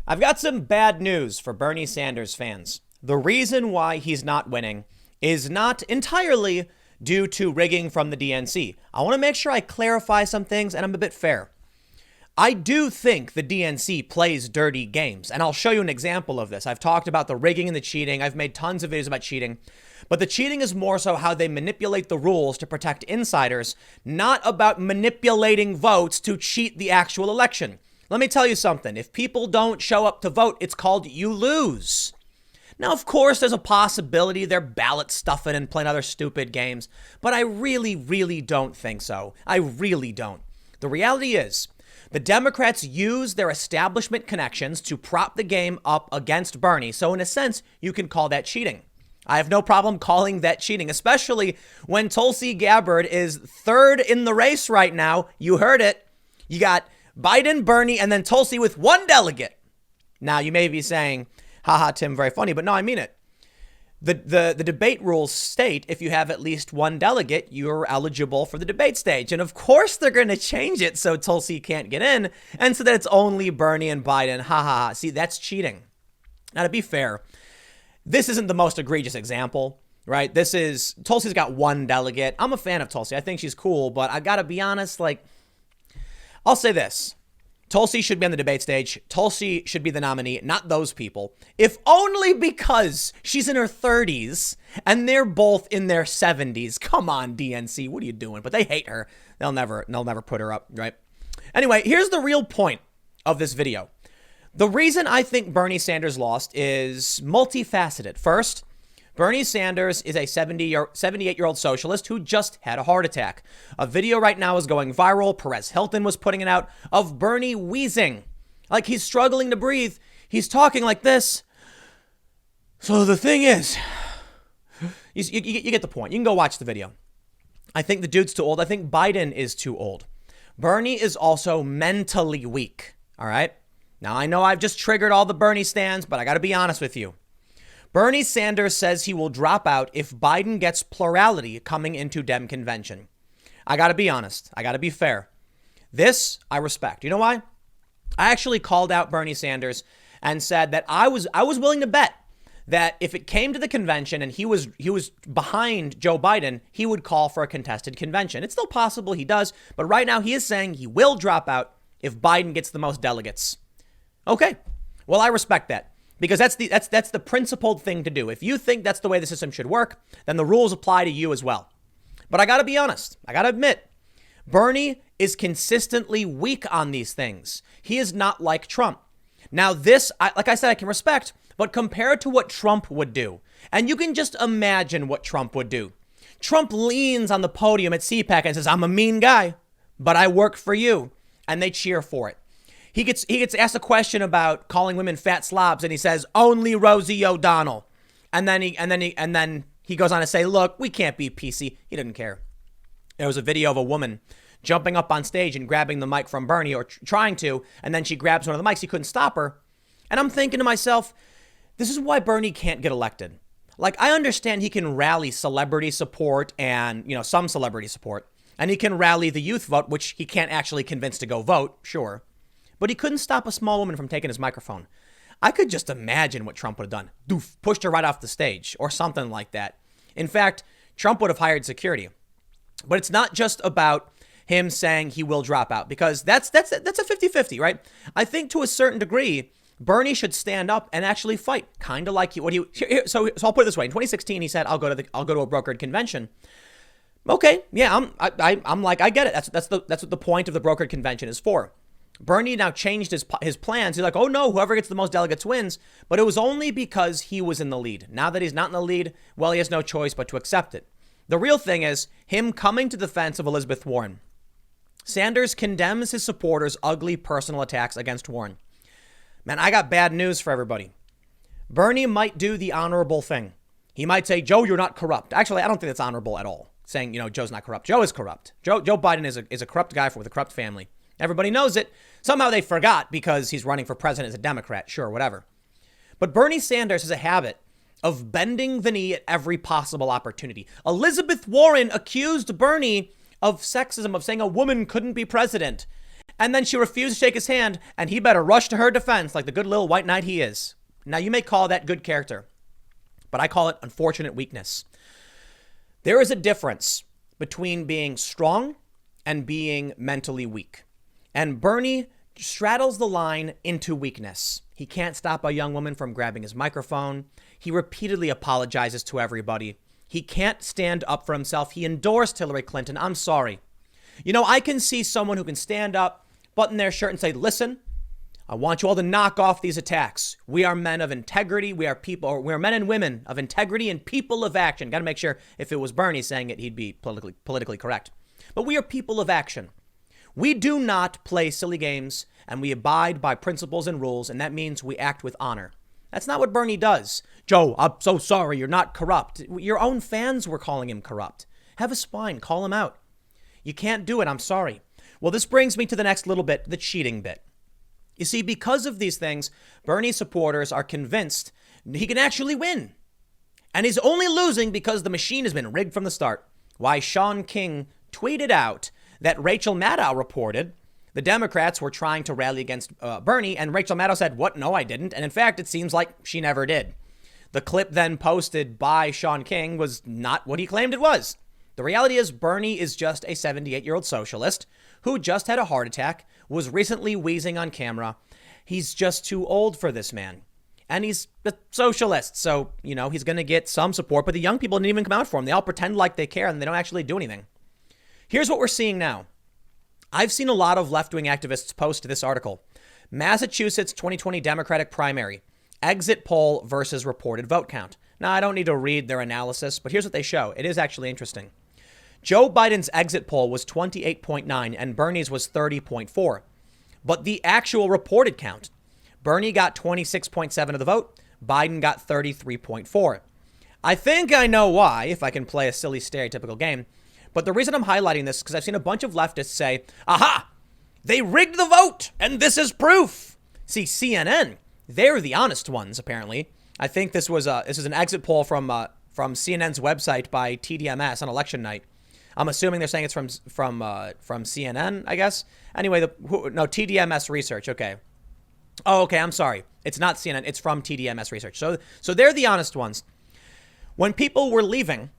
I've got some bad news for Bernie Sanders fans. The reason why he's not winning is not entirely due to rigging from the DNC. I want to make sure I clarify some things and I'm a bit fair. I do think the DNC plays dirty games, and I'll show you an example of this. I've talked about the rigging and the cheating. I've made tons of videos about cheating, but the cheating is more so how they manipulate the rules to protect insiders, not about manipulating votes to cheat the actual election. Let me tell you something. If people don't show up to vote, it's called you lose. Now, of course, there's a possibility they're ballot stuffing and playing other stupid games, but I really, really don't think so. I really don't. The reality is, the Democrats use their establishment connections to prop the game up against Bernie. So in a sense, you can call that cheating. I have no problem calling that cheating, especially when Tulsi Gabbard is third in the race right now. You heard it. You got Biden, Bernie, and then Tulsi with one delegate. Now, you may be saying, haha, Tim, very funny, but no, I mean it. The debate rules state if you have at least one delegate, you're eligible for the debate stage. And of course, they're going to change it so Tulsi can't get in and so that it's only Bernie and Biden. Ha ha ha. See, that's cheating. Now, to be fair, this isn't the most egregious example, right? Tulsi's got one delegate. I'm a fan of Tulsi. I think she's cool, but I got to be honest, I'll say this. Tulsi should be on the debate stage. Tulsi should be the nominee, not those people. If only because she's in her 30s and they're both in their 70s. Come on, DNC, what are you doing? But they hate her. They'll never put her up, right? Anyway, here's the real point of this video. The reason I think Bernie Sanders is multifaceted. First, Bernie Sanders is a 78-year-old socialist who just had a heart attack. A video right now is going viral. Perez Hilton was putting it out of Bernie wheezing. Like he's struggling to breathe. He's talking like this. So the thing is, you get the point. You can go watch the video. I think the dude's too old. I think Biden is too old. Bernie is also mentally weak. All right. Now, I know I've just triggered all the Bernie stands, but I got to be honest with you. Bernie Sanders says he will drop out if Biden gets plurality coming into Dem convention. I got to be honest. I got to be fair. This I respect. You know why? I actually called out Bernie Sanders and said that I was willing to bet that if it came to the convention and he was behind Joe Biden, he would call for a contested convention. It's still possible he does, but right now he is saying he will drop out if Biden gets the most delegates. Okay. Well, I respect that. Because that's the principled thing to do. If you think that's the way the system should work, then the rules apply to you as well. But I got to be honest. I got to admit, Bernie is consistently weak on these things. He is not like Trump. Now this, like I said, I can respect, but compared to what Trump would do, and you can just imagine what Trump would do. Trump leans on the podium at CPAC and says, I'm a mean guy, but I work for you. And they cheer for it. He gets asked a question about calling women fat slobs, and he says only Rosie O'Donnell, and then he goes on to say, "Look, we can't be PC." He didn't care. There was a video of a woman jumping up on stage and grabbing the mic from Bernie, or trying to, and then she grabs one of the mics. He couldn't stop her, and I'm thinking to myself, this is why Bernie can't get elected. Like I understand he can rally celebrity support and some celebrity support, and he can rally the youth vote, which he can't actually convince to go vote, sure. But he couldn't stop a small woman from taking his microphone. I could just imagine what Trump would have done. Doof, pushed her right off the stage or something like that. In fact, Trump would have hired security. But it's not just about him saying he will drop out, because that's a 50-50, right? I think to a certain degree, Bernie should stand up and actually fight, kind of like so I'll put it this way. In 2016, he said, I'll go to a brokered convention. Okay, yeah, I'm like, I get it. That's what the point of the brokered convention is for. Bernie now changed his plans. He's like, oh no, whoever gets the most delegates wins. But it was only because he was in the lead. Now that he's not in the lead, well, he has no choice but to accept it. The real thing is him coming to the defense of Elizabeth Warren. Sanders condemns his supporters' ugly personal attacks against Warren. Man, I got bad news for everybody. Bernie might do the honorable thing. He might say, Joe, you're not corrupt. Actually, I don't think that's honorable at all, saying, Joe's not corrupt. Joe is corrupt. Joe Biden is a corrupt guy with a corrupt family. Everybody knows it. Somehow they forgot because he's running for president as a Democrat. Sure, whatever. But Bernie Sanders has a habit of bending the knee at every possible opportunity. Elizabeth Warren accused Bernie of sexism, of saying a woman couldn't be president. And then she refused to shake his hand, and he better rush to her defense like the good little white knight he is. Now, you may call that good character, but I call it unfortunate weakness. There is a difference between being strong and being mentally weak. And Bernie straddles the line into weakness. He can't stop a young woman from grabbing his microphone. He repeatedly apologizes to everybody. He can't stand up for himself. He endorsed Hillary Clinton. I'm sorry. You know, I can see someone who can stand up, button their shirt and say, listen, I want you all to knock off these attacks. We are men of integrity. We are men and women of integrity and people of action. Got to make sure if it was Bernie saying it, he'd be politically correct. But we are people of action. We do not play silly games, and we abide by principles and rules, and that means we act with honor. That's not what Bernie does. Joe, I'm so sorry, you're not corrupt. Your own fans were calling him corrupt. Have a spine, call him out. You can't do it, I'm sorry. Well, this brings me to the next little bit, the cheating bit. You see, because of these things, Bernie supporters are convinced he can actually win. And he's only losing because the machine has been rigged from the start. Why Sean King tweeted out that Rachel Maddow reported the Democrats were trying to rally against Bernie, and Rachel Maddow said, what? No, I didn't. And in fact, it seems like she never did. The clip then posted by Sean King was not what he claimed it was. The reality is Bernie is just a 78-year-old socialist who just had a heart attack, was recently wheezing on camera. He's just too old for this man. And he's a socialist, so, you know, he's going to get some support, but the young people didn't even come out for him. They all pretend like they care and they don't actually do anything. Here's what we're seeing now. I've seen a lot of left-wing activists post this article. Massachusetts 2020 Democratic primary. Exit poll versus reported vote count. Now, I don't need to read their analysis, but here's what they show. It is actually interesting. Joe Biden's exit poll was 28.9 and Bernie's was 30.4. But the actual reported count, Bernie got 26.7 of the vote. Biden got 33.4. I think I know why, if I can play a silly stereotypical game. But the reason I'm highlighting this is because I've seen a bunch of leftists say, aha, they rigged the vote and this is proof. See, CNN, they're the honest ones, apparently. I think this is an exit poll from CNN's website by TDMS on election night. I'm assuming they're saying it's from CNN, I guess. Anyway, TDMS research. Okay. Oh, okay. I'm sorry. It's not CNN. It's from TDMS research. So they're the honest ones. When people were leaving,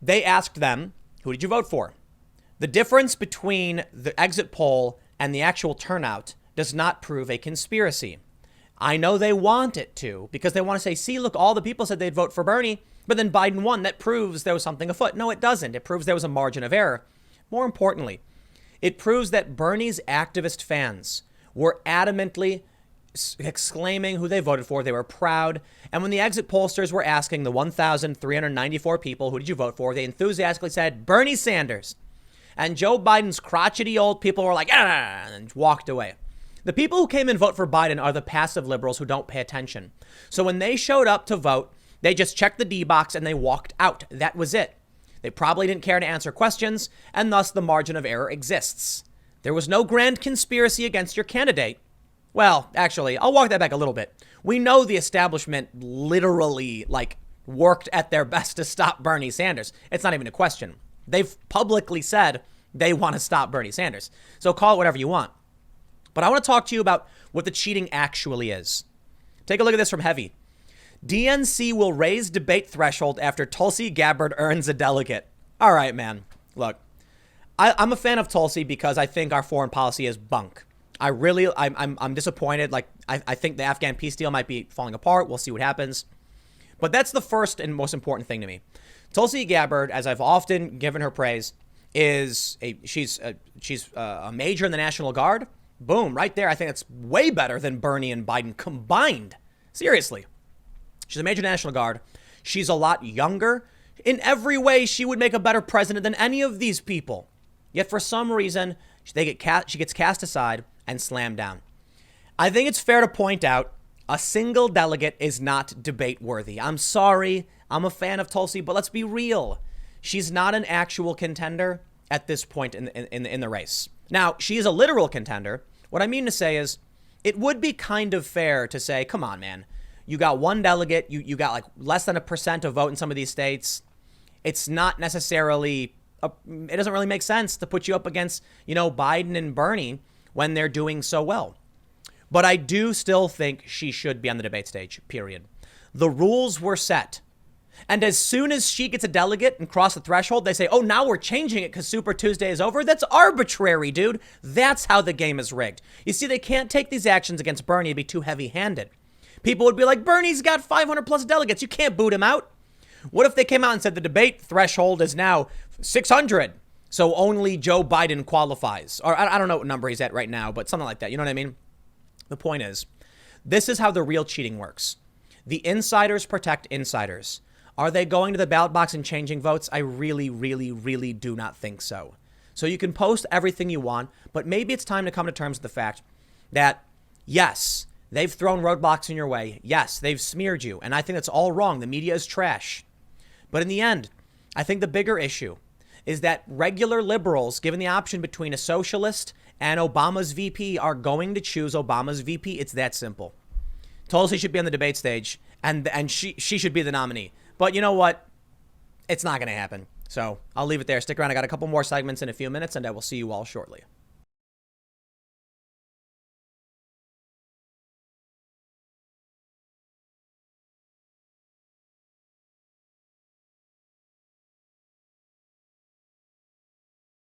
they asked them, who did you vote for? The difference between the exit poll and the actual turnout does not prove a conspiracy. I know they want it to because they want to say, see, look, all the people said they'd vote for Bernie, but then Biden won. That proves there was something afoot. No, it doesn't. It proves there was a margin of error. More importantly, it proves that Bernie's activist fans were adamantly exclaiming who they voted for. They were proud. And when the exit pollsters were asking the 1,394 people, who did you vote for? They enthusiastically said, Bernie Sanders. And Joe Biden's crotchety old people were like, ah, and walked away. The people who came and vote for Biden are the passive liberals who don't pay attention. So when they showed up to vote, they just checked the D box and they walked out. That was it. They probably didn't care to answer questions, and thus the margin of error exists. There was no grand conspiracy against your candidate. Well, actually, I'll walk that back a little bit. We know the establishment literally, worked at their best to stop Bernie Sanders. It's not even a question. They've publicly said they want to stop Bernie Sanders. So call it whatever you want. But I want to talk to you about what the cheating actually is. Take a look at this from Heavy. DNC will raise debate threshold after Tulsi Gabbard earns a delegate. All right, man. Look, I'm a fan of Tulsi because I think our foreign policy is bunk. I'm disappointed. I think the Afghan peace deal might be falling apart. We'll see what happens. But that's the first and most important thing to me. Tulsi Gabbard, as I've often given her praise, she's a major in the National Guard. Boom, right there. I think that's way better than Bernie and Biden combined. Seriously. She's a major National Guard. She's a lot younger. In every way, she would make a better president than any of these people. Yet for some reason, she gets cast aside and slammed down. I think it's fair to point out a single delegate is not debate worthy. I'm sorry. I'm a fan of Tulsi, but let's be real. She's not an actual contender at this point in the race. Now, she is a literal contender. What I mean to say is it would be kind of fair to say, come on, man. You got one delegate. You got less than 1% of vote in some of these states. It's not necessarily, it doesn't really make sense to put you up against, Biden and Bernie when they're doing so well. But I do still think she should be on the debate stage, period. The rules were set. And as soon as she gets a delegate and cross the threshold, they say, oh, now we're changing it because Super Tuesday is over. That's arbitrary, dude. That's how the game is rigged. You see, they can't take these actions against Bernie and be too heavy-handed. People would be like, Bernie's got 500 plus delegates. You can't boot him out. What if they came out and said the debate threshold is now 600? So only Joe Biden qualifies. Or I don't know what number he's at right now, but something like that. You know what I mean? The point is, this is how the real cheating works. The insiders protect insiders. Are they going to the ballot box and changing votes? I really, really, really do not think so. So you can post everything you want, but maybe it's time to come to terms with the fact that, yes, they've thrown roadblocks in your way. Yes, they've smeared you. And I think that's all wrong. The media is trash. But in the end, I think the bigger issue is that regular liberals, given the option between a socialist and Obama's VP, are going to choose Obama's VP. It's that simple. Tulsi should be on the debate stage, and she should be the nominee. But you know what? It's not going to happen. So I'll leave it there. Stick around. I got a couple more segments in a few minutes, and I will see you all shortly.